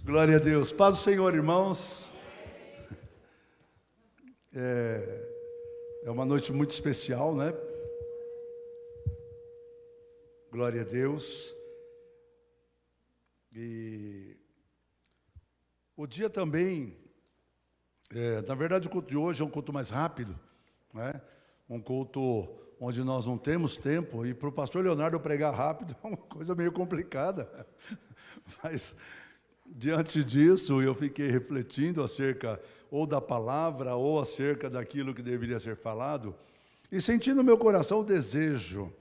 Glória a Deus. Paz do Senhor, irmãos. É uma noite muito especial, né? Glória a Deus. E o dia também, na verdade o culto de hoje é um culto mais rápido, né? Um culto onde nós não temos tempo, e para o pastor Leonardo pregar rápido é uma coisa meio complicada. Mas diante disso, eu fiquei refletindo acerca ou da palavra ou acerca daquilo que deveria ser falado, e senti no meu coração o desejo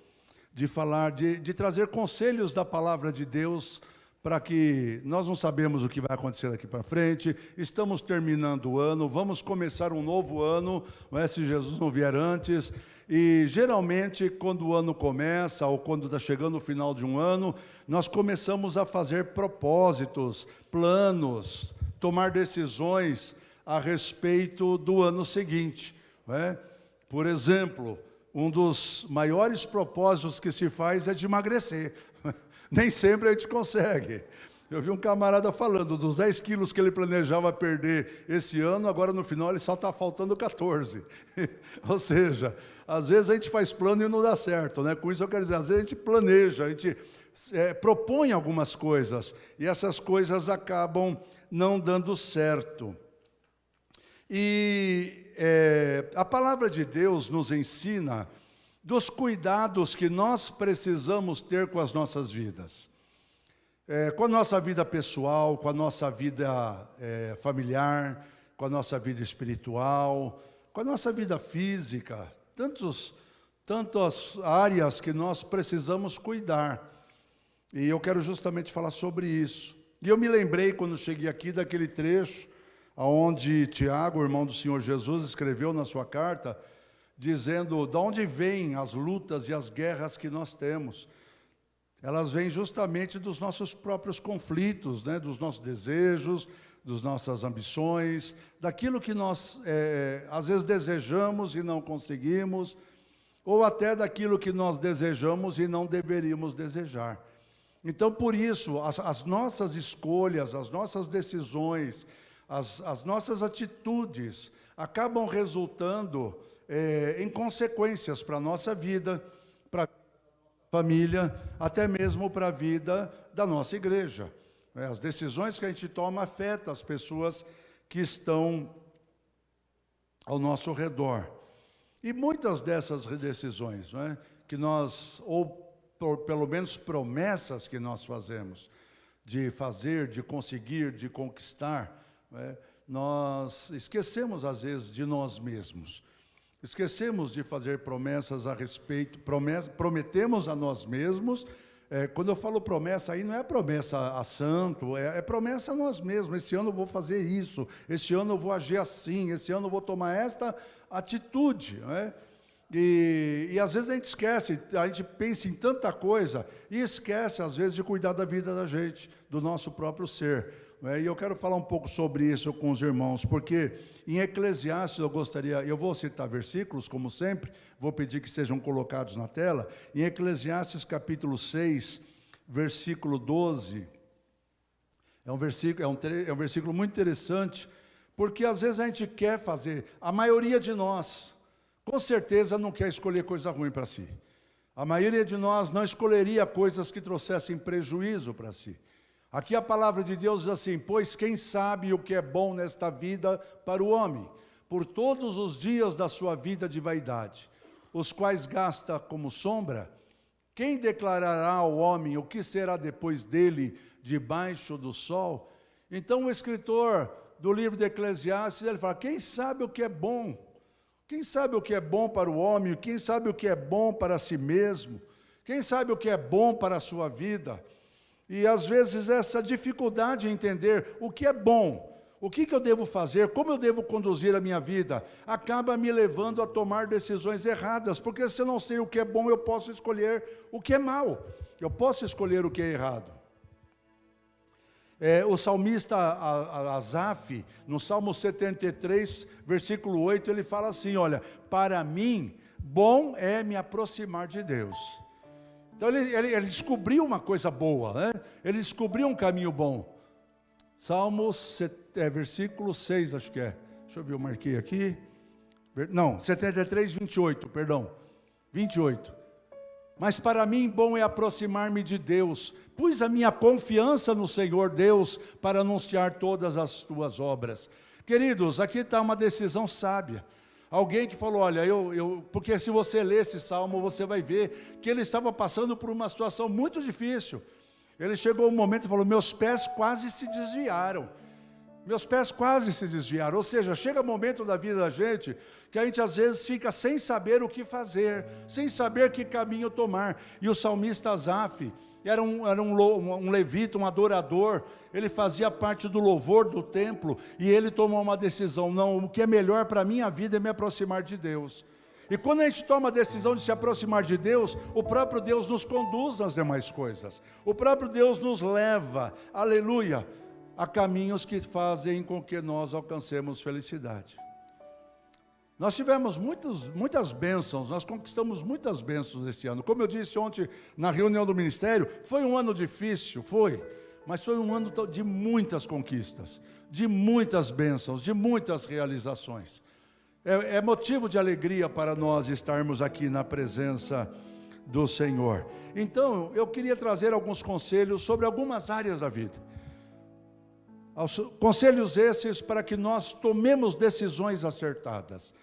de falar, de trazer conselhos da palavra de Deus, para que nós não sabemos o que vai acontecer daqui para frente, estamos terminando o ano, vamos começar um novo ano, se Jesus não vier antes. E geralmente, quando o ano começa, ou quando está chegando o final de um ano, nós começamos a fazer propósitos, planos, tomar decisões a respeito do ano seguinte, né? Por exemplo, um dos maiores propósitos que se faz é de emagrecer. Nem sempre a gente consegue. Eu vi um camarada falando dos 10 quilos que ele planejava perder esse ano, agora no final ele só está faltando 14. Ou seja, às vezes a gente faz plano e não dá certo, né? Com isso eu quero dizer, às vezes a gente planeja, a gente propõe algumas coisas, e essas coisas acabam não dando certo. E a palavra de Deus nos ensina dos cuidados que nós precisamos ter com as nossas vidas. Com a nossa vida pessoal, com a nossa vida familiar, com a nossa vida espiritual, com a nossa vida física, tantas áreas que nós precisamos cuidar. E eu quero justamente falar sobre isso. E eu me lembrei, quando cheguei aqui, daquele trecho onde Tiago, irmão do Senhor Jesus, escreveu na sua carta, dizendo de onde vêm as lutas e as guerras que nós temos. Elas vêm justamente dos nossos próprios conflitos, né? Dos nossos desejos, das nossas ambições, daquilo que nós, às vezes, desejamos e não conseguimos, ou até daquilo que nós desejamos e não deveríamos desejar. Então, por isso, as nossas escolhas, as nossas decisões, as nossas atitudes acabam resultando em consequências para a nossa vida, para a família, até mesmo para a vida da nossa igreja. As decisões que a gente toma afetam as pessoas que estão ao nosso redor. E muitas dessas decisões, né, que nós, ou pelo menos promessas que nós fazemos, de fazer, de conseguir, de conquistar, né, nós esquecemos às vezes de nós mesmos. Esquecemos de fazer promessas a respeito, prometemos a nós mesmos. Quando eu falo promessa, aí não é promessa a santo, é promessa a nós mesmos. Esse ano eu vou fazer isso, esse ano eu vou agir assim, esse ano eu vou tomar esta atitude, né? E às vezes a gente esquece, a gente pensa em tanta coisa e esquece às vezes de cuidar da vida da gente, do nosso próprio ser. E eu quero falar um pouco sobre isso com os irmãos, porque em Eclesiastes eu vou citar versículos, como sempre, vou pedir que sejam colocados na tela. Em Eclesiastes capítulo 6, versículo 12, é um versículo muito interessante, porque às vezes a gente quer fazer, a maioria de nós, com certeza não quer escolher coisa ruim para si. A maioria de nós não escolheria coisas que trouxessem prejuízo para si. Aqui a palavra de Deus diz assim: pois quem sabe o que é bom nesta vida para o homem, por todos os dias da sua vida de vaidade, os quais gasta como sombra, quem declarará ao homem o que será depois dele debaixo do sol? Então o escritor do livro de Eclesiastes, ele fala, quem sabe o que é bom? Quem sabe o que é bom para o homem? Quem sabe o que é bom para si mesmo? Quem sabe o que é bom para a sua vida? E às vezes essa dificuldade em entender o que é bom, o que eu devo fazer, como eu devo conduzir a minha vida, acaba me levando a tomar decisões erradas, porque se eu não sei o que é bom, eu posso escolher o que é mal, eu posso escolher o que é errado. O salmista Asaf, no Salmo 73, versículo 8, ele fala assim, olha, para mim, bom é me aproximar de Deus. Então ele descobriu uma coisa boa, né? Ele descobriu um caminho bom. Versículo 6, acho que é. Deixa eu ver, eu marquei aqui. Não, 73, 28, perdão. 28. Mas para mim bom é aproximar-me de Deus, pus a minha confiança no Senhor Deus para anunciar todas as tuas obras. Queridos, aqui está uma decisão sábia. Alguém que falou, olha, porque se você ler esse salmo, você vai ver que ele estava passando por uma situação muito difícil. Ele chegou um momento e falou, meus pés quase se desviaram. Meus pés quase se desviaram. Ou seja, chega um momento da vida da gente que a gente às vezes fica sem saber o que fazer, sem saber que caminho tomar. E o salmista Asaf era um levita, um adorador. Ele fazia parte do louvor do templo e ele tomou uma decisão. Não, o que é melhor para a minha vida é me aproximar de Deus. E quando a gente toma a decisão de se aproximar de Deus, o próprio Deus nos conduz nas demais coisas. O próprio Deus nos leva, aleluia, a caminhos que fazem com que nós alcancemos felicidade. Nós tivemos muitas bênçãos, nós conquistamos muitas bênçãos esse ano. Como eu disse ontem na reunião do ministério, foi um ano difícil, mas foi um ano de muitas conquistas, de muitas bênçãos, de muitas realizações. É motivo de alegria para nós estarmos aqui na presença do Senhor. Então, eu queria trazer alguns conselhos sobre algumas áreas da vida. Conselhos esses para que nós tomemos decisões acertadas.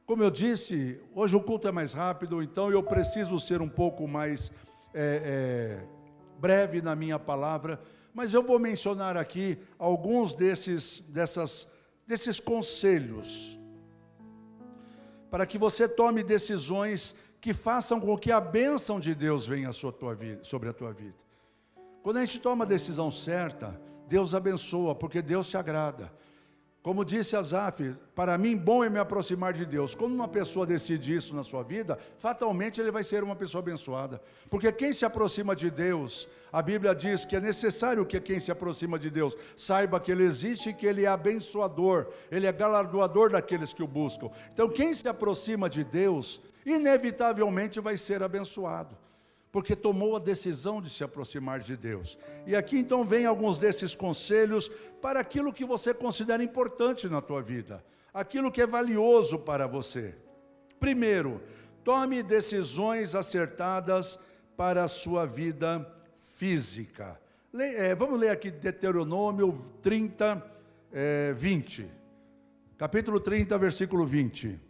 Como eu disse, hoje o culto é mais rápido, então eu preciso ser um pouco mais breve na minha palavra, mas eu vou mencionar aqui alguns desses conselhos, para que você tome decisões que façam com que a bênção de Deus venha sobre a tua vida. Quando a gente toma a decisão certa, Deus abençoa, porque Deus se agrada. Como disse Asaf, para mim bom é me aproximar de Deus. Quando uma pessoa decide isso na sua vida, fatalmente ele vai ser uma pessoa abençoada. Porque quem se aproxima de Deus, a Bíblia diz que é necessário que quem se aproxima de Deus saiba que Ele existe e que Ele é abençoador, Ele é galardoador daqueles que o buscam. Então quem se aproxima de Deus, inevitavelmente vai ser abençoado, porque tomou a decisão de se aproximar de Deus. E aqui então vem alguns desses conselhos para aquilo que você considera importante na tua vida, aquilo que é valioso para você. Primeiro, tome decisões acertadas para a sua vida física. Vamos ler aqui Deuteronômio 30, 20. Capítulo 30, versículo 20.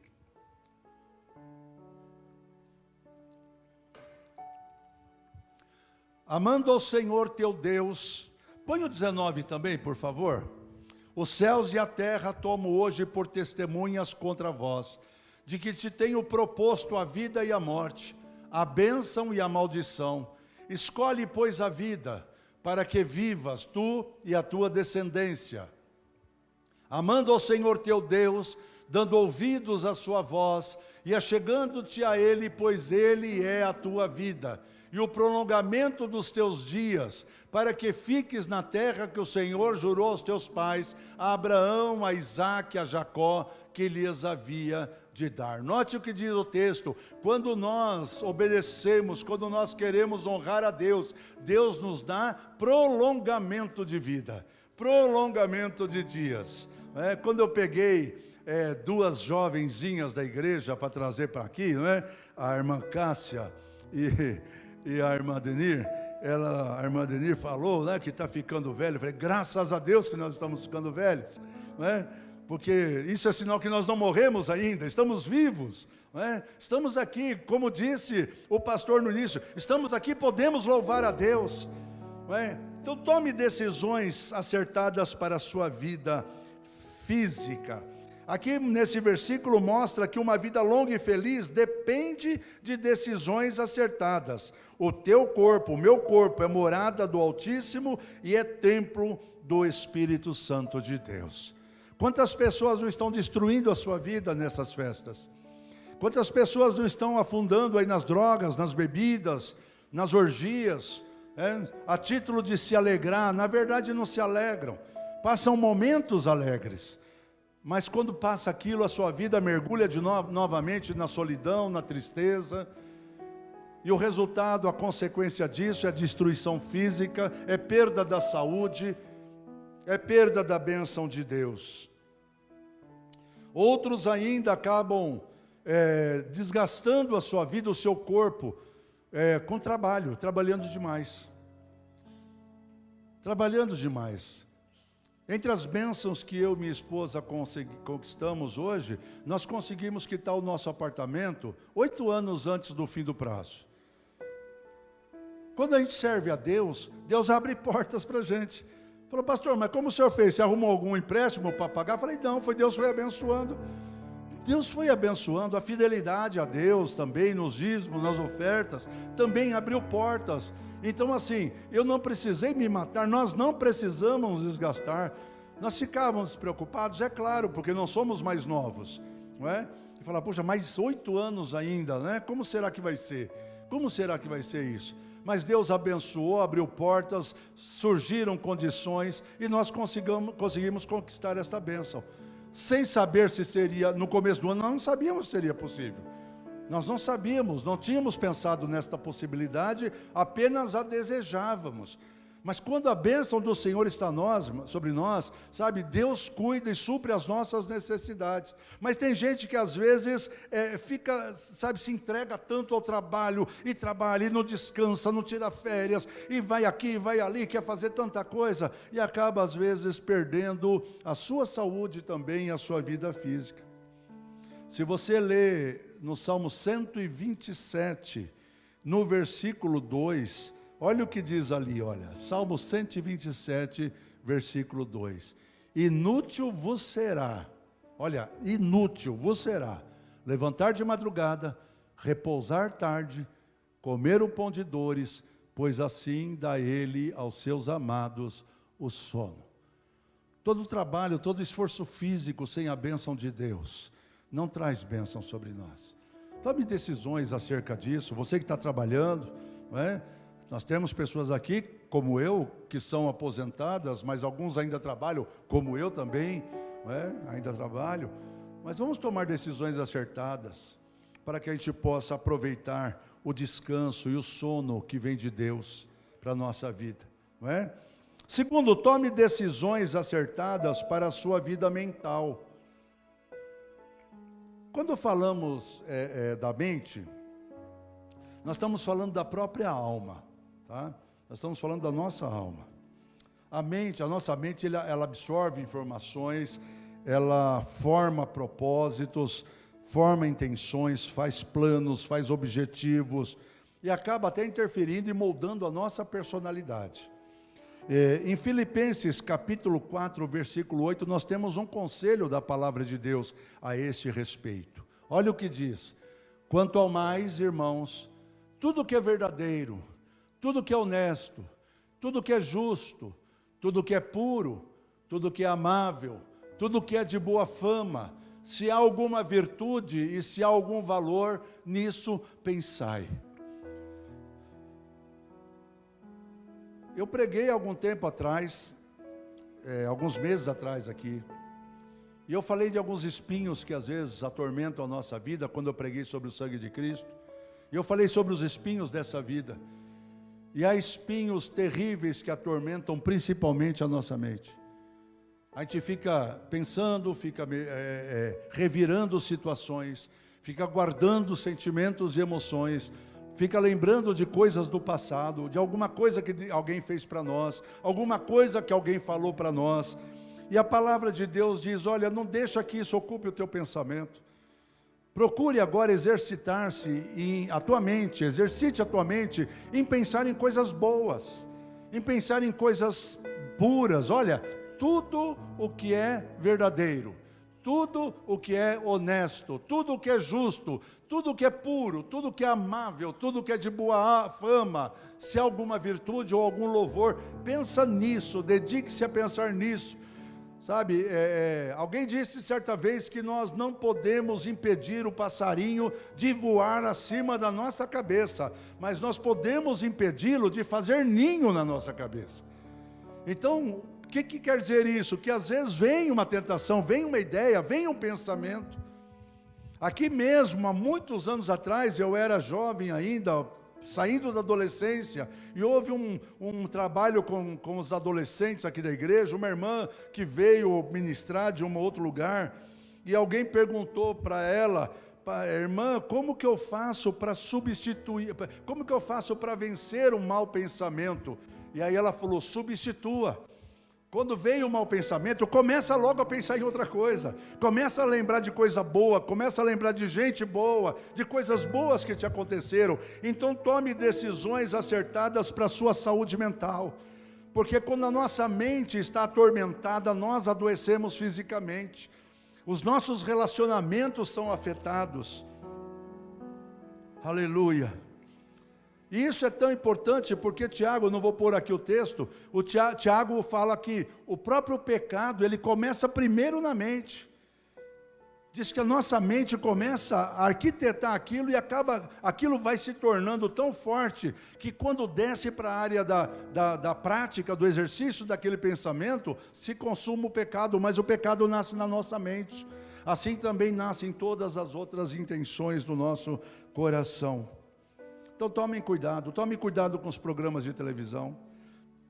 Amando ao Senhor teu Deus, põe o 19 também, por favor. Os céus e a terra tomo hoje por testemunhas contra vós, de que te tenho proposto a vida e a morte, a bênção e a maldição. Escolhe, pois, a vida, para que vivas tu e a tua descendência. Amando ao Senhor teu Deus, dando ouvidos à sua voz, e achegando-te a Ele, pois Ele é a tua vida, e o prolongamento dos teus dias, para que fiques na terra que o Senhor jurou aos teus pais, a Abraão, a Isaque, a Jacó, que lhes havia de dar. Note o que diz o texto: quando nós obedecemos, quando nós queremos honrar a Deus, Deus nos dá prolongamento de vida, prolongamento de dias. Quando eu peguei duas jovenzinhas da igreja para trazer para aqui, a irmã Cássia e a irmã Denir, a irmã Denir falou que está ficando velho. Eu falei, graças a Deus que nós estamos ficando velhos, porque isso é sinal que nós não morremos ainda, estamos vivos, estamos aqui, como disse o pastor no início, estamos aqui, podemos louvar a Deus, Então tome decisões acertadas para a sua vida física. Aqui nesse versículo mostra que uma vida longa e feliz depende de decisões acertadas. O teu corpo, o meu corpo é morada do Altíssimo e é templo do Espírito Santo de Deus. Quantas pessoas não estão destruindo a sua vida nessas festas? Quantas pessoas não estão afundando aí nas drogas, nas bebidas, nas orgias, a título de se alegrar? Na verdade não se alegram, passam momentos alegres. Mas quando passa aquilo, a sua vida mergulha novamente na solidão, na tristeza. E o resultado, a consequência disso é destruição física, é perda da saúde, é perda da bênção de Deus. Outros ainda acabam desgastando a sua vida, o seu corpo, com trabalho, trabalhando demais. Trabalhando demais. Entre as bênçãos que eu e minha esposa conquistamos hoje, nós conseguimos quitar o nosso apartamento 8 anos antes do fim do prazo. Quando a gente serve a Deus, Deus abre portas para a gente. Falou, pastor, mas como o senhor fez? Você arrumou algum empréstimo para pagar? Eu falei, não, Deus foi abençoando. Deus foi abençoando, a fidelidade a Deus também, nos dízimos, nas ofertas, também abriu portas. Então assim, eu não precisei me matar, nós não precisamos nos desgastar. Nós ficávamos preocupados, é claro, porque não somos mais novos, não é? E falar, poxa, mais 8 anos ainda, né? Como será que vai ser? Como será que vai ser isso? Mas Deus abençoou, abriu portas, surgiram condições e nós conseguimos conquistar esta bênção. Sem saber se seria, no começo do ano, nós não sabíamos se seria possível. Nós não sabíamos, não tínhamos pensado nesta possibilidade, apenas a desejávamos. Mas quando a bênção do Senhor está sobre nós, sabe, Deus cuida e supre as nossas necessidades. Mas tem gente que às vezes fica, sabe, se entrega tanto ao trabalho, e não descansa, não tira férias, e vai aqui, vai ali, quer fazer tanta coisa, e acaba às vezes perdendo a sua saúde também, a sua vida física. Se você ler no Salmo 127, no versículo 2, olha o que diz ali, olha, Salmo 127, versículo 2. Inútil vos será, olha, inútil vos será, levantar de madrugada, repousar tarde, comer o pão de dores, pois assim dá ele aos seus amados o sono. Todo trabalho, todo esforço físico sem a bênção de Deus, não traz bênção sobre nós. Tome decisões acerca disso, você que está trabalhando, não é? Nós temos pessoas aqui, como eu, que são aposentadas, mas alguns ainda trabalham, como eu também, ainda trabalho. Mas vamos tomar decisões acertadas, para que a gente possa aproveitar o descanso e o sono que vem de Deus para a nossa vida. Não é? Segundo, tome decisões acertadas para a sua vida mental. Quando falamos da mente, nós estamos falando da própria alma. Tá? Nós estamos falando da nossa alma. A nossa mente, ela absorve informações, ela forma propósitos, forma intenções, faz planos, faz objetivos, e acaba até interferindo e moldando a nossa personalidade. Em Filipenses capítulo 4, versículo 8, nós temos um conselho da palavra de Deus a esse respeito. Olha o que diz: quanto ao mais, irmãos, tudo que é verdadeiro, tudo que é honesto, tudo que é justo, tudo que é puro, tudo que é amável, tudo que é de boa fama, se há alguma virtude e se há algum valor, nisso pensai. Eu preguei algum tempo atrás, alguns meses atrás aqui, e eu falei de alguns espinhos que às vezes atormentam a nossa vida, quando eu preguei sobre o sangue de Cristo, e eu falei sobre os espinhos dessa vida. E há espinhos terríveis que atormentam principalmente a nossa mente. A gente fica pensando, fica revirando situações, fica guardando sentimentos e emoções, fica lembrando de coisas do passado, de alguma coisa que alguém fez para nós, alguma coisa que alguém falou para nós. E a palavra de Deus diz, olha, não deixa que isso ocupe o teu pensamento. Procure agora exercitar-se a tua mente, exercite a tua mente em pensar em coisas boas, em pensar em coisas puras. Olha, tudo o que é verdadeiro, tudo o que é honesto, tudo o que é justo, tudo o que é puro, tudo o que é amável, tudo o que é de boa fama, se há alguma virtude ou algum louvor, pensa nisso, dedique-se a pensar nisso. Sabe, alguém disse certa vez que nós não podemos impedir o passarinho de voar acima da nossa cabeça, mas nós podemos impedi-lo de fazer ninho na nossa cabeça. Então, o que quer dizer isso? Que às vezes vem uma tentação, vem uma ideia, vem um pensamento. Aqui mesmo, há muitos anos atrás, eu era jovem ainda, saindo da adolescência, e houve um trabalho com os adolescentes aqui da igreja, uma irmã que veio ministrar de um outro lugar, e alguém perguntou para ela: irmã, como que eu faço para substituir, como que eu faço para vencer um mau pensamento? E aí ela falou: substitua. Quando veio um mau pensamento, começa logo a pensar em outra coisa, começa a lembrar de coisa boa, começa a lembrar de gente boa, de coisas boas que te aconteceram. Então tome decisões acertadas para a sua saúde mental, porque quando a nossa mente está atormentada, nós adoecemos fisicamente, os nossos relacionamentos são afetados. Aleluia. E isso é tão importante porque Tiago, não vou pôr aqui o texto, Tiago fala que o próprio pecado, ele começa primeiro na mente. Diz que a nossa mente começa a arquitetar aquilo e aquilo vai se tornando tão forte que quando desce para a área da prática, do exercício daquele pensamento, se consuma o pecado, mas o pecado nasce na nossa mente. Assim também nascem todas as outras intenções do nosso coração. Então tomem cuidado com os programas de televisão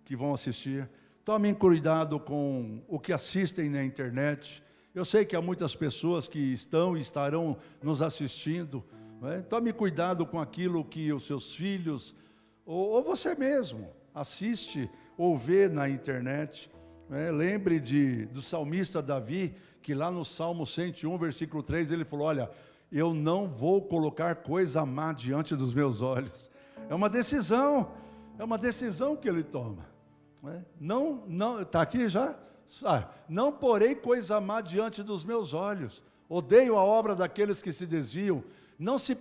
que vão assistir, tomem cuidado com o que assistem na internet. Eu sei que há muitas pessoas que estão e estarão nos assistindo, não é? Tome cuidado com aquilo que os seus filhos, ou você mesmo, assiste ou vê na internet. Lembre do salmista Davi, que lá no Salmo 101, versículo 3, ele falou: olha, eu não vou colocar coisa má diante dos meus olhos. É uma decisão que ele toma. Não, está aqui já? Não porei coisa má diante dos meus olhos. Odeio a obra daqueles que se desviam. Não se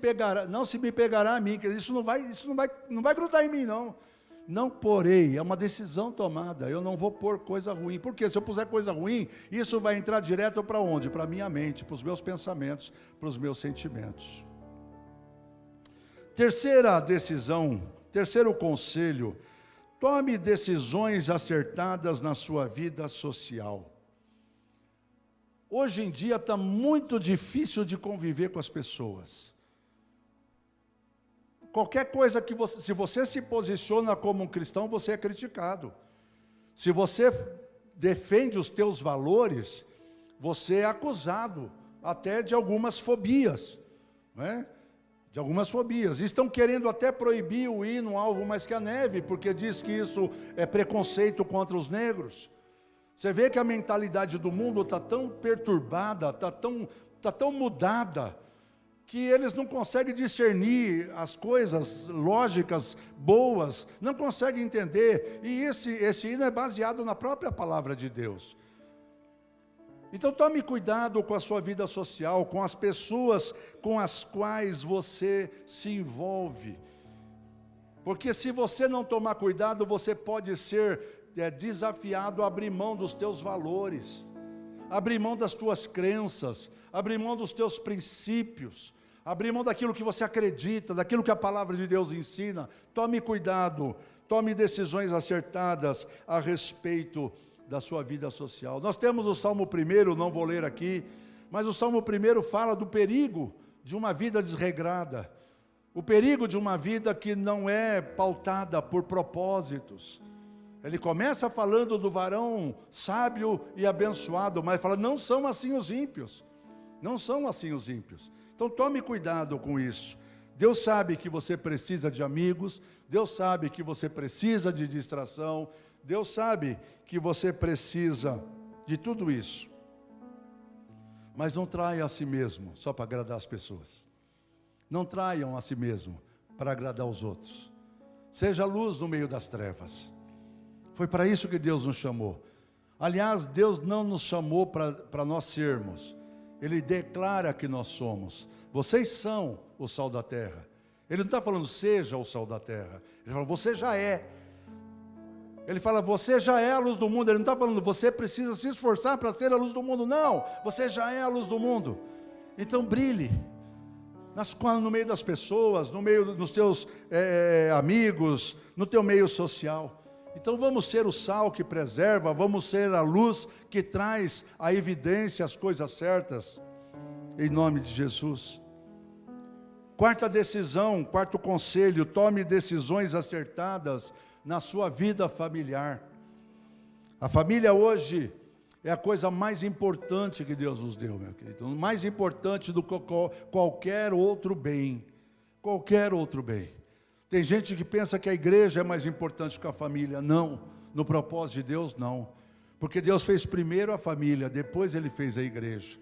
me pegará a mim. Isso não vai grudar em mim, não. Não porei, é uma decisão tomada. Eu não vou pôr coisa ruim. Porque se eu puser coisa ruim, isso vai entrar direto para onde? Para a minha mente, para os meus pensamentos, para os meus sentimentos. Terceira decisão, terceiro conselho: tome decisões acertadas na sua vida social. Hoje em dia está muito difícil de conviver com as pessoas. Qualquer coisa que se você se posiciona como um cristão, você é criticado. Se você defende os teus valores, você é acusado até de algumas fobias, né? De algumas fobias. Estão querendo até proibir o hino Alvo Mais Que a Neve, porque diz que isso é preconceito contra os negros. Você vê que a mentalidade do mundo está tão perturbada, está tão mudada, que eles não conseguem discernir as coisas lógicas, boas, não conseguem entender, e esse hino é baseado na própria palavra de Deus. Então tome cuidado com a sua vida social, com as pessoas com as quais você se envolve, porque se você não tomar cuidado, você pode ser desafiado a abrir mão dos teus valores, abrir mão das tuas crenças, abrir mão dos teus princípios, abrir mão daquilo que você acredita, daquilo que a palavra de Deus ensina. Tome cuidado, tome decisões acertadas a respeito da sua vida social. Nós temos o Salmo 1, não vou ler aqui, mas o Salmo 1 fala do perigo de uma vida desregrada, o perigo de uma vida que não é pautada por propósitos. Ele começa falando do varão sábio e abençoado, mas fala: não são assim os ímpios, não são assim os ímpios. Então tome cuidado com isso. Deus sabe que você precisa de amigos, Deus sabe que você precisa de distração, Deus sabe que você precisa de tudo isso. Mas não traia a si mesmo só para agradar as pessoas. Não traiam a si mesmo para agradar os outros. Seja luz no meio das trevas. Foi para isso que Deus nos chamou. Aliás, Deus não nos chamou para nós sermos. Ele declara que nós somos. Vocês são o sal da terra. Ele não está falando seja o sal da terra. Ele fala você já é. Ele fala você já é a luz do mundo. Ele não está falando você precisa se esforçar para ser a luz do mundo. Não, você já é a luz do mundo. Então brilhe. No meio das pessoas, no meio dos teus amigos, no teu meio social. Então vamos ser o sal que preserva, vamos ser a luz que traz a evidência, as coisas certas, em nome de Jesus. Quarta decisão, quarto conselho: tome decisões acertadas na sua vida familiar. A família hoje é a coisa mais importante que Deus nos deu, meu querido. Mais importante do que qualquer outro bem. Qualquer outro bem. Tem gente que pensa que a igreja é mais importante que a família. Não, no propósito de Deus, não. Porque Deus fez primeiro a família, depois Ele fez a igreja.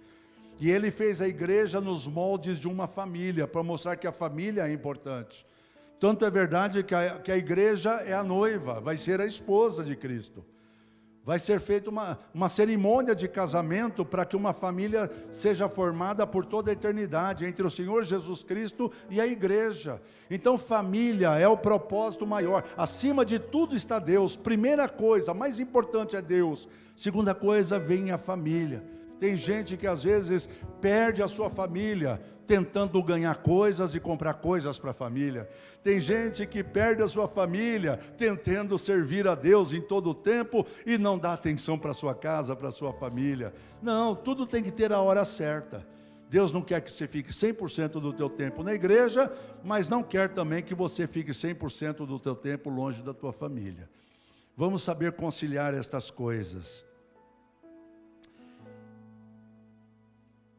E Ele fez a igreja nos moldes de uma família, para mostrar que a família é importante. Tanto é verdade que a igreja é a noiva, vai ser a esposa de Cristo. Vai ser feita uma cerimônia de casamento para que uma família seja formada por toda a eternidade, entre o Senhor Jesus Cristo e a igreja. Então família é o propósito maior. Acima de tudo está Deus. Primeira coisa, a mais importante é Deus. Segunda coisa, vem a família. Tem gente que às vezes perde a sua família tentando ganhar coisas e comprar coisas para a família. Tem gente que perde a sua família tentando servir a Deus em todo o tempo e não dá atenção para a sua casa, para a sua família. Não, tudo tem que ter a hora certa. Deus não quer que você fique 100% do teu tempo na igreja, mas não quer também que você fique 100% do teu tempo longe da tua família. Vamos saber conciliar estas coisas.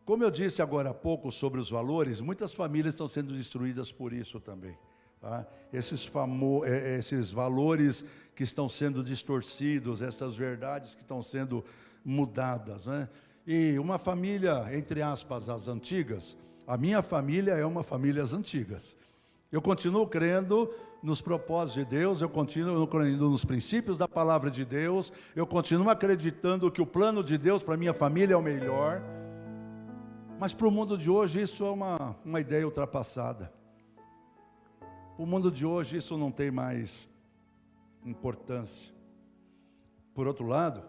Como eu disse agora há pouco sobre os valores, muitas famílias estão sendo destruídas por isso também. Tá? Esses valores que estão sendo distorcidos, essas verdades que estão sendo mudadas, né? E uma família, entre aspas, as antigas, a minha família é uma família das antigas. Eu continuo crendo nos propósitos de Deus, eu continuo crendo nos princípios da palavra de Deus, eu continuo acreditando que o plano de Deus para a minha família é o melhor. Mas para o mundo de hoje isso é uma ideia ultrapassada. Para o mundo de hoje isso não tem mais importância. Por outro lado,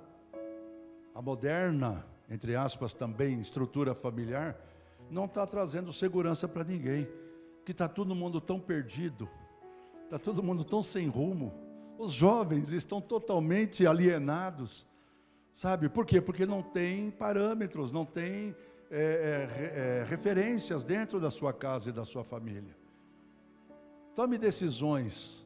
a moderna, entre aspas também, estrutura familiar, não está trazendo segurança para ninguém. Que está todo mundo tão perdido, está todo mundo tão sem rumo. Os jovens estão totalmente alienados. Sabe por quê? Porque não tem parâmetros, não tem referências dentro da sua casa e da sua família. Tome decisões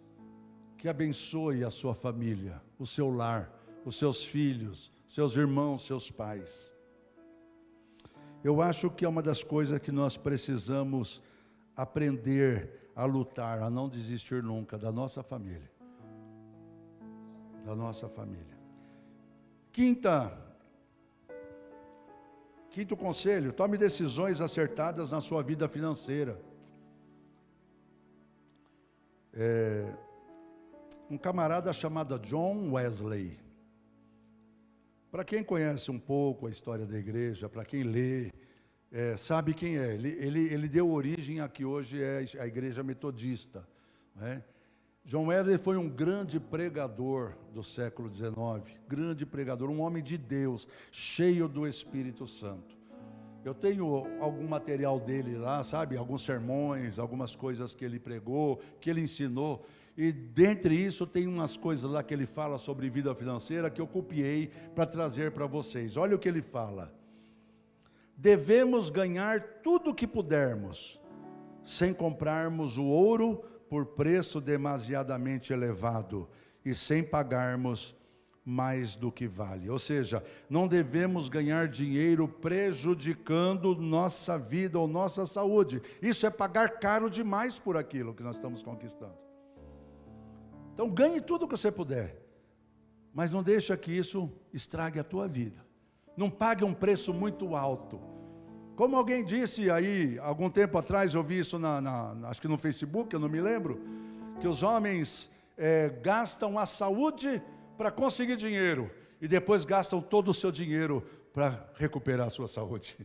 que abençoe a sua família, o seu lar, os seus filhos, seus irmãos, seus pais. Eu acho que é uma das coisas que nós precisamos aprender a lutar, a não desistir nunca da nossa família. Da nossa família. Quinto conselho: tome decisões acertadas na sua vida financeira. Um camarada chamado John Wesley, para quem conhece um pouco a história da igreja, para quem lê, sabe quem é. Ele deu origem a que hoje é a igreja metodista, né? John Wesley foi um grande pregador do século XIX, grande pregador, um homem de Deus, cheio do Espírito Santo. Eu tenho algum material dele lá, sabe, alguns sermões, algumas coisas que ele pregou, que ele ensinou, e dentre isso tem umas coisas lá que ele fala sobre vida financeira que eu copiei para trazer para vocês. Olha o que ele fala: devemos ganhar tudo o que pudermos, sem comprarmos o ouro por preço demasiadamente elevado e sem pagarmos mais do que vale. Ou seja, não devemos ganhar dinheiro prejudicando nossa vida ou nossa saúde. Isso é pagar caro demais por aquilo que nós estamos conquistando. Então ganhe tudo o que você puder, mas não deixa que isso estrague a tua vida. Não pague um preço muito alto. Como alguém disse aí, algum tempo atrás, eu vi isso acho que no Facebook, eu não me lembro, que os homens gastam a saúde para conseguir dinheiro, e depois gastam todo o seu dinheiro para recuperar a sua saúde.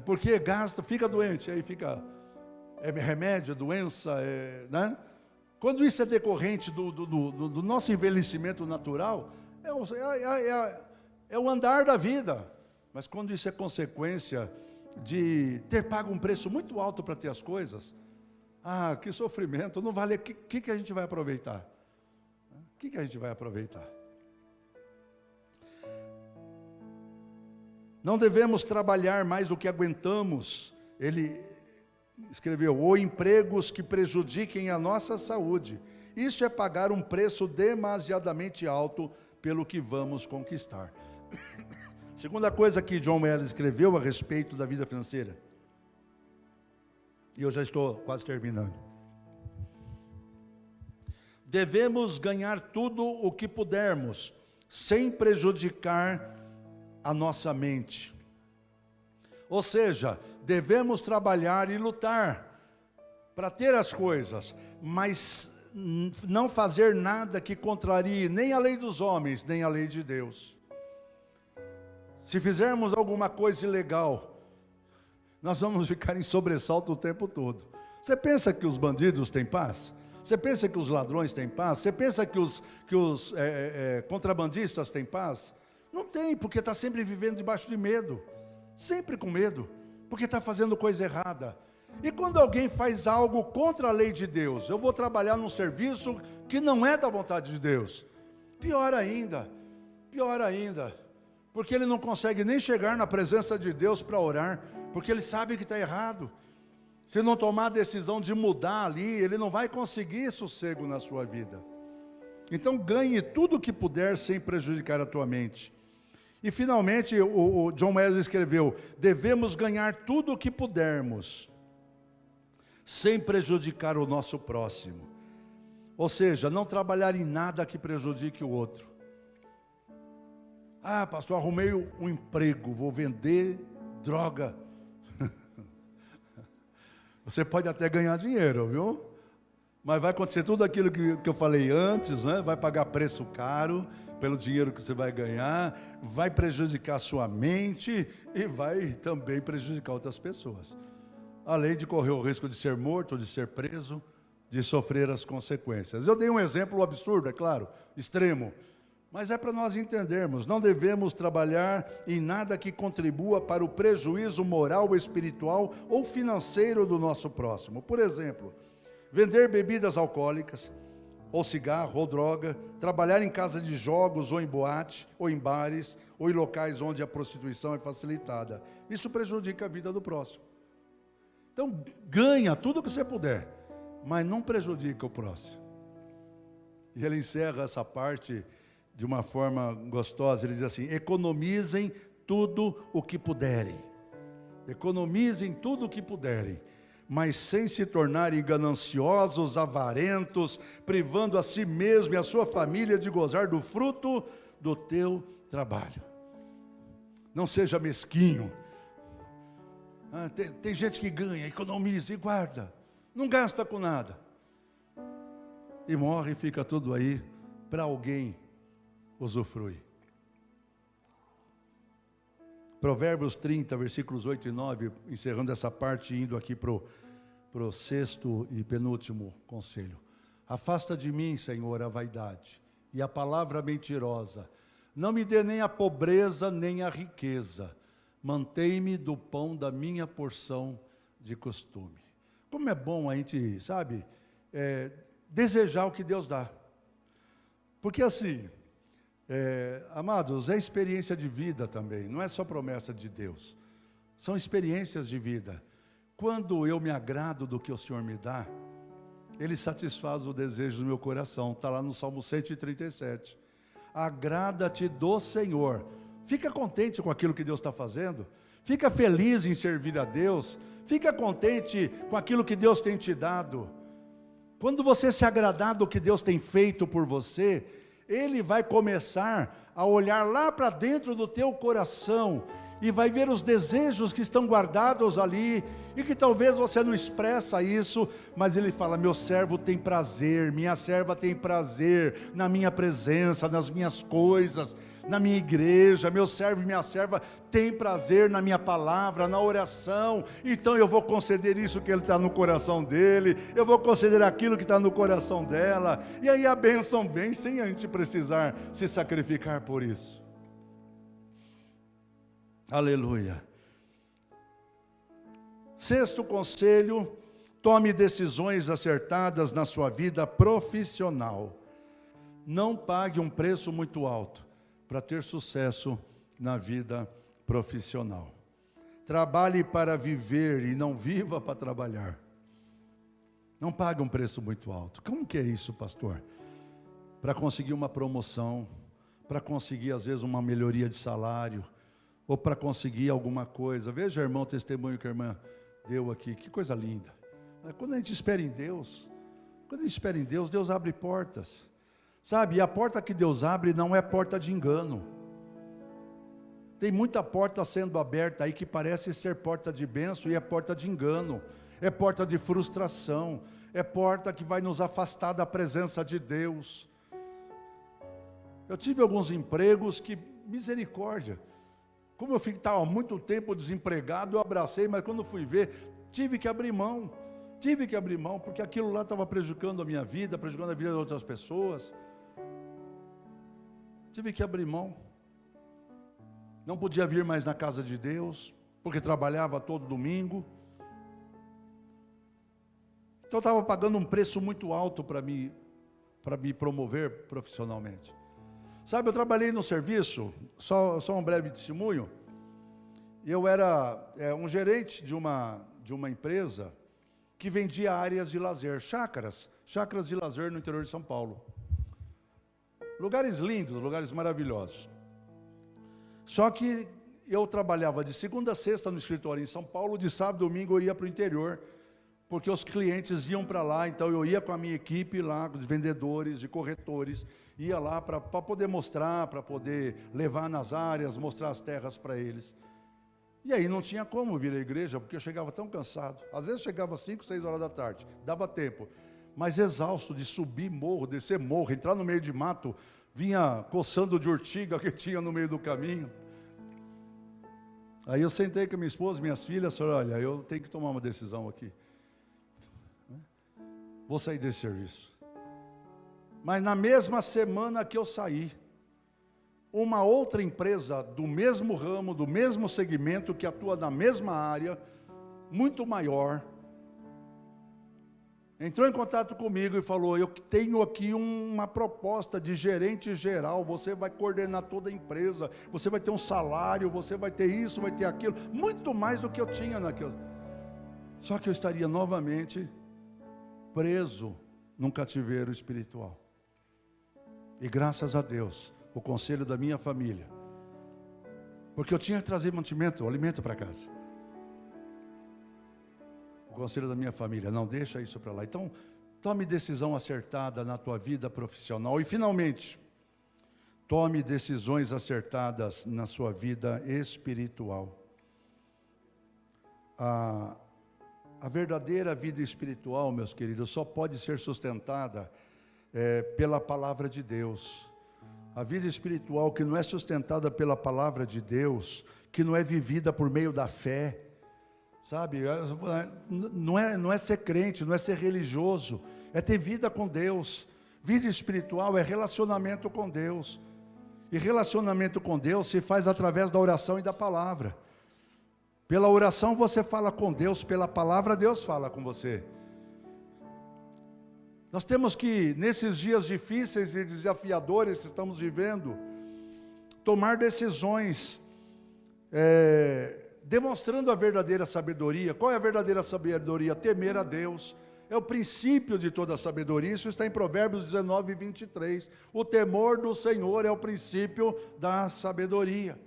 Porque gasta, fica doente, aí fica remédio, doença, né? Quando isso é decorrente do nosso envelhecimento natural, é o andar da vida. Mas quando isso é consequência de ter pago um preço muito alto para ter as coisas, que sofrimento, não vale. O que a gente vai aproveitar? O que a gente vai aproveitar? Não devemos trabalhar mais do que aguentamos. escreveu, ou empregos que prejudiquem a nossa saúde. Isso é pagar um preço demasiadamente alto pelo que vamos conquistar. Segunda coisa que John Mellon escreveu a respeito da vida financeira, e eu já estou quase terminando. Devemos ganhar tudo o que pudermos, sem prejudicar a nossa mente. Ou seja, devemos trabalhar e lutar para ter as coisas, mas não fazer nada que contrarie nem a lei dos homens, nem a lei de Deus. Se fizermos alguma coisa ilegal, nós vamos ficar em sobressalto o tempo todo. Você pensa que os bandidos têm paz? Você pensa que os ladrões têm paz? Você pensa que os contrabandistas têm paz? Não tem, porque está sempre vivendo debaixo de medo. Sempre com medo, porque está fazendo coisa errada. E quando alguém faz algo contra a lei de Deus, eu vou trabalhar num serviço que não é da vontade de Deus. Pior ainda, porque ele não consegue nem chegar na presença de Deus para orar, porque ele sabe que está errado. Se não tomar a decisão de mudar ali, ele não vai conseguir sossego na sua vida. Então ganhe tudo o que puder sem prejudicar a tua mente. E finalmente o John Wesley escreveu, devemos ganhar tudo o que pudermos, sem prejudicar o nosso próximo. Ou seja, não trabalhar em nada que prejudique o outro. Ah, pastor, arrumei um emprego, vou vender droga. Você pode até ganhar dinheiro, viu? Mas vai acontecer tudo aquilo que eu falei antes, né? Vai pagar preço caro pelo dinheiro que você vai ganhar, vai prejudicar a sua mente e vai também prejudicar outras pessoas. Além de correr o risco de ser morto, de ser preso, de sofrer as consequências. Eu dei um exemplo absurdo, é claro, extremo. Mas é para nós entendermos, não devemos trabalhar em nada que contribua para o prejuízo moral, espiritual ou financeiro do nosso próximo. Por exemplo, vender bebidas alcoólicas, ou cigarro, ou droga, trabalhar em casa de jogos, ou em boate, ou em bares, ou em locais onde a prostituição é facilitada. Isso prejudica a vida do próximo. Então, ganha tudo o que você puder, mas não prejudica o próximo. E ele encerra essa parte de uma forma gostosa, ele diz assim, economizem tudo o que puderem. Economizem tudo o que puderem, mas sem se tornarem gananciosos, avarentos, privando a si mesmo e a sua família de gozar do fruto do teu trabalho. Não seja mesquinho. Tem gente que ganha, economiza e guarda, não gasta com nada. E morre e fica tudo aí para alguém usufrui. Provérbios 30, versículos 8 e 9, encerrando essa parte, indo aqui para o sexto e penúltimo conselho. Afasta de mim, Senhor, a vaidade e a palavra mentirosa. Não me dê nem a pobreza, nem a riqueza. Mantém-me do pão da minha porção de costume. Como é bom a gente, sabe, desejar o que Deus dá. Porque assim, amados, é experiência de vida também, não é só promessa de Deus, são experiências de vida. Quando eu me agrado do que o Senhor me dá, Ele satisfaz o desejo do meu coração, está lá no Salmo 137. Agrada-te do Senhor, fica contente com aquilo que Deus está fazendo, fica feliz em servir a Deus, fica contente com aquilo que Deus tem te dado. Quando você se agradar do que Deus tem feito por você, Ele vai começar a olhar lá para dentro do teu coração e vai ver os desejos que estão guardados ali e que talvez você não expressa isso, mas Ele fala, meu servo tem prazer, minha serva tem prazer na minha presença, nas minhas coisas, na minha igreja, meu servo e minha serva tem prazer na minha palavra, na oração, então eu vou conceder isso que ele está no coração dele, eu vou conceder aquilo que está no coração dela, e aí a bênção vem sem a gente precisar se sacrificar por isso. Aleluia. Sexto conselho, tome decisões acertadas na sua vida profissional. Não pague um preço muito alto para ter sucesso na vida profissional. Trabalhe para viver e não viva para trabalhar. Não pague um preço muito alto. Como que é isso, pastor? Para conseguir uma promoção, para conseguir às vezes uma melhoria de salário, ou para conseguir alguma coisa. Veja, irmão, o testemunho que a irmã deu aqui, que coisa linda. Quando a gente espera em Deus, Deus abre portas. Sabe, e a porta que Deus abre não é porta de engano. Tem muita porta sendo aberta aí que parece ser porta de bênção e é porta de engano, é porta de frustração, é porta que vai nos afastar da presença de Deus. Eu tive alguns empregos que, misericórdia, como eu estava há muito tempo desempregado, eu abracei, mas quando fui ver, tive que abrir mão, porque aquilo lá estava prejudicando a minha vida, prejudicando a vida de outras pessoas. Tive que abrir mão. Não podia vir mais na casa de Deus, porque trabalhava todo domingo. Então eu estava pagando um preço muito alto para me promover profissionalmente. Sabe, eu trabalhei no serviço, só um breve testemunho. Eu era um gerente de uma empresa que vendia áreas de lazer, chácaras de lazer no interior de São Paulo. Lugares lindos, lugares maravilhosos. Só que eu trabalhava de segunda a sexta no escritório em São Paulo, de sábado e domingo eu ia para o interior, porque os clientes iam para lá, então eu ia com a minha equipe lá, de vendedores, de corretores, ia lá para poder mostrar, para poder levar nas áreas, mostrar as terras para eles. E aí não tinha como vir à igreja, porque eu chegava tão cansado. Às vezes chegava às 5, 6 horas da tarde, dava tempo, mas exausto de subir morro, descer morro, entrar no meio de mato, vinha coçando de urtiga que tinha no meio do caminho. Aí eu sentei com a minha esposa, minhas filhas, falei, olha, eu tenho que tomar uma decisão aqui. Vou sair desse serviço. Mas na mesma semana que eu saí, uma outra empresa do mesmo ramo, do mesmo segmento, que atua na mesma área, muito maior, entrou em contato comigo e falou, eu tenho aqui uma proposta de gerente geral, você vai coordenar toda a empresa, você vai ter um salário, você vai ter isso, vai ter aquilo, muito mais do que eu tinha naquilo. Só que eu estaria novamente preso num cativeiro espiritual. E graças a Deus, o conselho da minha família, porque eu tinha que trazer mantimento, alimento para casa. O conselho da minha família, não deixa isso para lá. Então, tome decisão acertada na tua vida profissional. E finalmente, tome decisões acertadas na sua vida espiritual. A verdadeira vida espiritual, meus queridos, só pode ser sustentada pela palavra de Deus. A vida espiritual que não é sustentada pela palavra de Deus, que não é vivida por meio da fé, sabe, não é ser crente, não é ser religioso, é ter vida com Deus. Vida espiritual é relacionamento com Deus, e relacionamento com Deus se faz através da oração e da palavra. Pela oração você fala com Deus, pela palavra Deus fala com você. Nós temos que, nesses dias difíceis e desafiadores que estamos vivendo, tomar decisões, demonstrando a verdadeira sabedoria. Qual é a verdadeira sabedoria? Temer a Deus. É o princípio de toda a sabedoria. Isso está em Provérbios 19, 23. O temor do Senhor é o princípio da sabedoria.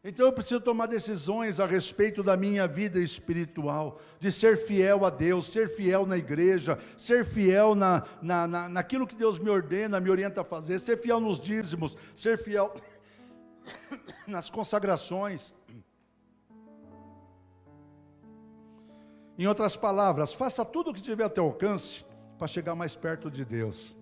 Então eu preciso tomar decisões a respeito da minha vida espiritual, de ser fiel a Deus, ser fiel na igreja, ser fiel naquilo que Deus me ordena, me orienta a fazer, ser fiel nos dízimos, ser fiel nas consagrações. Em outras palavras, faça tudo o que tiver a teu alcance para chegar mais perto de Deus.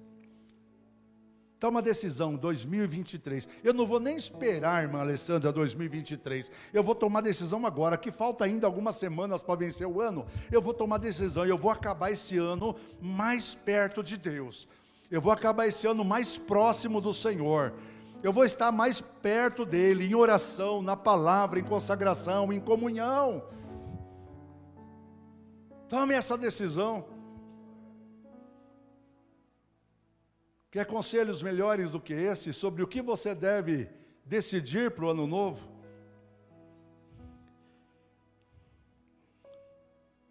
Toma uma decisão, 2023. Eu não vou nem esperar, irmã Alessandra, 2023. Eu vou tomar decisão agora, que falta ainda algumas semanas para vencer o ano. Eu vou tomar decisão, eu vou acabar esse ano mais perto de Deus. Eu vou acabar esse ano mais próximo do Senhor. Eu vou estar mais perto dEle, em oração, na palavra, em consagração, em comunhão. Tome essa decisão. Quer conselhos melhores do que esse sobre o que você deve decidir para o ano novo?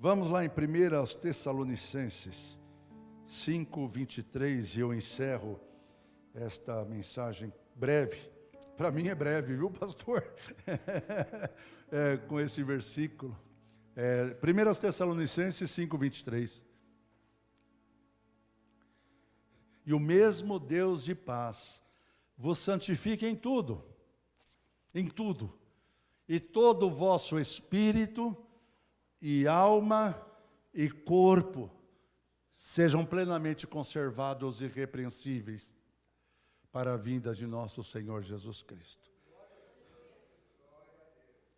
Vamos lá em 1 Tessalonicenses 5:23, e eu encerro esta mensagem breve. Para mim é breve, viu, pastor? Com esse versículo. 1 Tessalonicenses 5:23. E o mesmo Deus de paz vos santifique em tudo, e todo o vosso espírito, e alma, e corpo, sejam plenamente conservados e irrepreensíveis, para a vinda de nosso Senhor Jesus Cristo.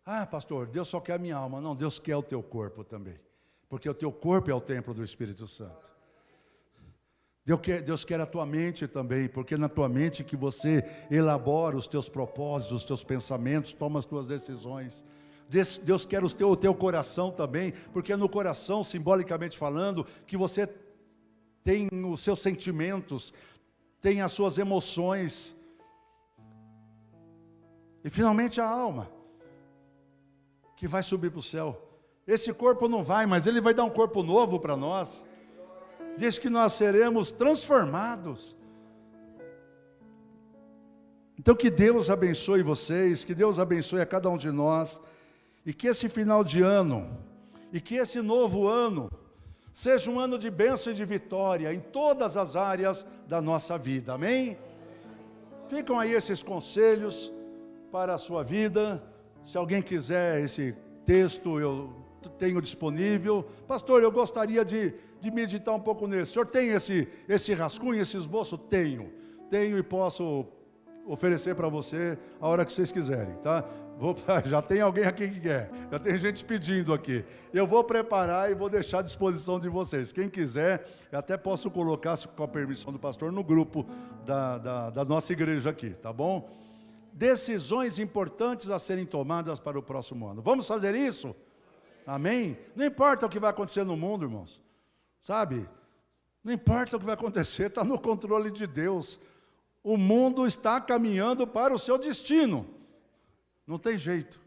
Ah, pastor, Deus só quer a minha alma. Não, Deus quer o teu corpo também, porque o teu corpo é o templo do Espírito Santo. Deus quer a tua mente também, porque é na tua mente que você elabora os teus propósitos, os teus pensamentos, toma as tuas decisões. Deus quer o teu coração também, porque é no coração, simbolicamente falando, que você tem os seus sentimentos, tem as suas emoções. E finalmente a alma, que vai subir para o céu. Esse corpo não vai, mas Ele vai dar um corpo novo para nós. Diz que nós seremos transformados. Então que Deus abençoe vocês, que Deus abençoe a cada um de nós, e que esse final de ano, e que esse novo ano, seja um ano de bênção e de vitória em todas as áreas da nossa vida, amém? Ficam aí esses conselhos para a sua vida. Se alguém quiser esse texto, eu tenho disponível. Pastor, eu gostaria de meditar um pouco nesse. O senhor tem esse rascunho, esse esboço? Tenho e posso oferecer para você a hora que vocês quiserem, tá? Já tem alguém aqui que quer, já tem gente pedindo aqui. Eu vou preparar e vou deixar à disposição de vocês. Quem quiser, eu até posso colocar, com a permissão do pastor, no grupo da nossa igreja aqui, tá bom? Decisões importantes a serem tomadas para o próximo ano. Vamos fazer isso? Amém? Não importa o que vai acontecer no mundo, irmãos. Sabe? Não importa o que vai acontecer, está no controle de Deus. O mundo está caminhando para o seu destino. Não tem jeito.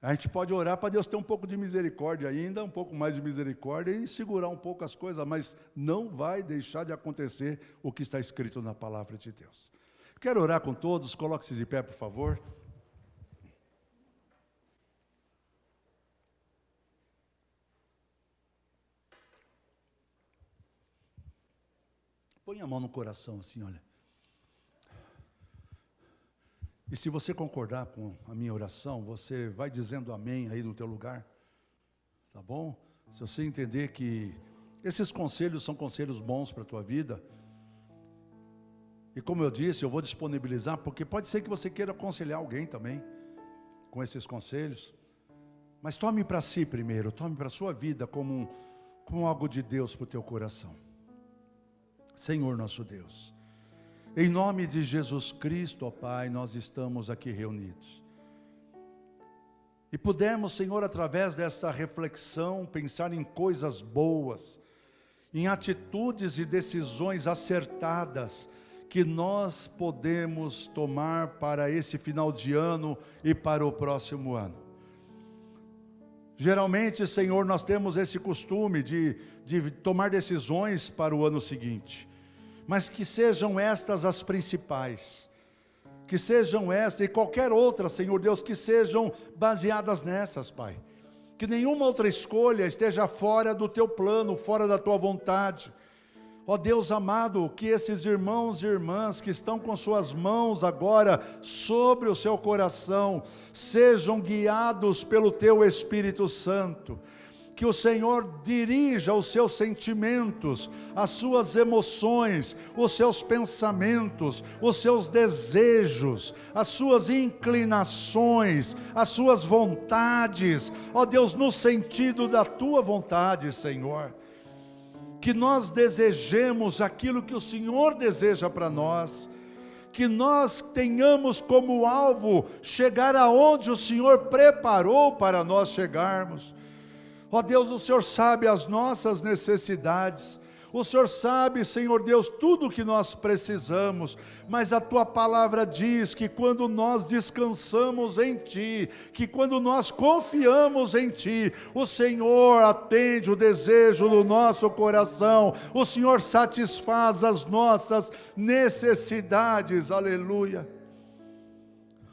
A gente pode orar para Deus ter um pouco de misericórdia ainda, um pouco mais de misericórdia e segurar um pouco as coisas, mas não vai deixar de acontecer o que está escrito na palavra de Deus. Quero orar com todos, coloque-se de pé, por favor. Põe a mão no coração assim, olha. E se você concordar com a minha oração, você vai dizendo amém aí no teu lugar, tá bom? Se você entender que esses conselhos são conselhos bons para a tua vida, e como eu disse, eu vou disponibilizar, porque pode ser que você queira aconselhar alguém também, com esses conselhos, mas tome para si primeiro, tome para a sua vida como algo de Deus para o teu coração. Senhor nosso Deus, em nome de Jesus Cristo, ó Pai, nós estamos aqui reunidos. E pudemos, Senhor, através dessa reflexão, pensar em coisas boas, em atitudes e decisões acertadas, que nós podemos tomar para esse final de ano e para o próximo ano. Geralmente, Senhor, nós temos esse costume de tomar decisões para o ano seguinte, mas que sejam estas as principais, que sejam essas e qualquer outra, Senhor Deus, que sejam baseadas nessas, Pai. Que nenhuma outra escolha esteja fora do Teu plano, fora da Tua vontade. Ó Deus amado, que esses irmãos e irmãs que estão com suas mãos agora sobre o seu coração, sejam guiados pelo Teu Espírito Santo. Que o Senhor dirija os seus sentimentos, as suas emoções, os seus pensamentos, os seus desejos, as suas inclinações, as suas vontades, ó Deus, no sentido da Tua vontade, Senhor. Que nós desejemos aquilo que o Senhor deseja para nós, que nós tenhamos como alvo chegar aonde o Senhor preparou para nós chegarmos. Ó Deus, o Senhor sabe as nossas necessidades, O Senhor sabe, Senhor Deus, tudo o que nós precisamos, mas a Tua palavra diz que quando nós descansamos em Ti, que quando nós confiamos em Ti, o Senhor atende o desejo do nosso coração, o Senhor satisfaz as nossas necessidades, aleluia,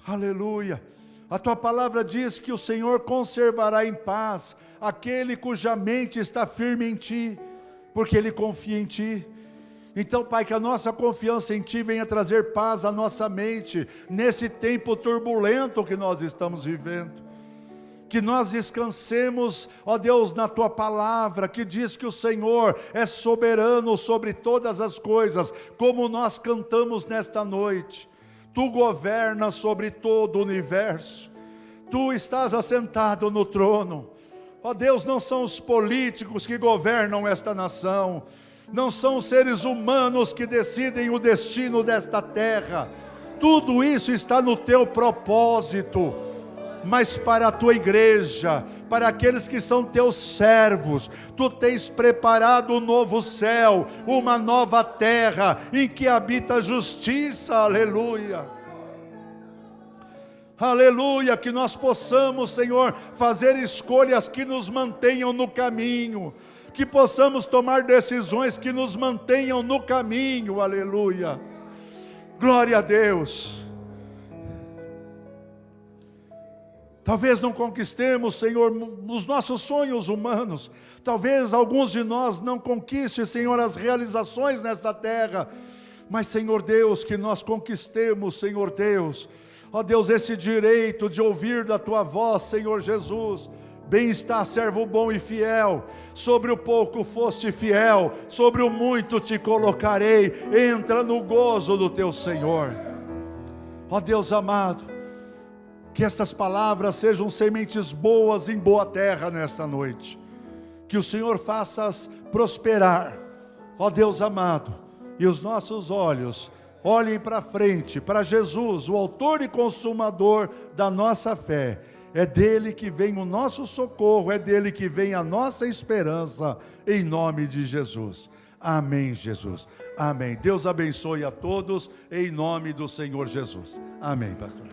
aleluia. A Tua palavra diz que o Senhor conservará em paz aquele cuja mente está firme em Ti, porque ele confia em Ti. Então, Pai, que a nossa confiança em Ti venha trazer paz à nossa mente, nesse tempo turbulento que nós estamos vivendo. Que nós descansemos, ó Deus, na Tua palavra, que diz que o Senhor é soberano sobre todas as coisas, como nós cantamos nesta noite. Tu governas sobre todo o universo, Tu estás assentado no trono. Ó Deus, não são os políticos que governam esta nação, não são os seres humanos que decidem o destino desta terra, tudo isso está no Teu propósito, mas para a Tua igreja, para aqueles que são Teus servos, Tu tens preparado um novo céu, uma nova terra, em que habita a justiça, aleluia. Aleluia, que nós possamos, Senhor, fazer escolhas que nos mantenham no caminho, que possamos tomar decisões que nos mantenham no caminho, aleluia. Glória a Deus. Talvez não conquistemos, Senhor, os nossos sonhos humanos, talvez alguns de nós não conquistem, Senhor, as realizações nessa terra, mas, Senhor Deus, que nós conquistemos, Senhor Deus, ó Deus, esse direito de ouvir da Tua voz, Senhor Jesus. Bem está, servo bom e fiel, sobre o pouco foste fiel, sobre o muito te colocarei, entra no gozo do Teu Senhor. Ó Deus amado, que essas palavras sejam sementes boas em boa terra nesta noite, que o Senhor faça-as prosperar, ó Deus amado, e os nossos olhos olhem para frente, para Jesus, o autor e consumador da nossa fé. É dele que vem o nosso socorro, é dele que vem a nossa esperança, em nome de Jesus. Amém, Jesus. Amém. Deus abençoe a todos, em nome do Senhor Jesus. Amém, pastor.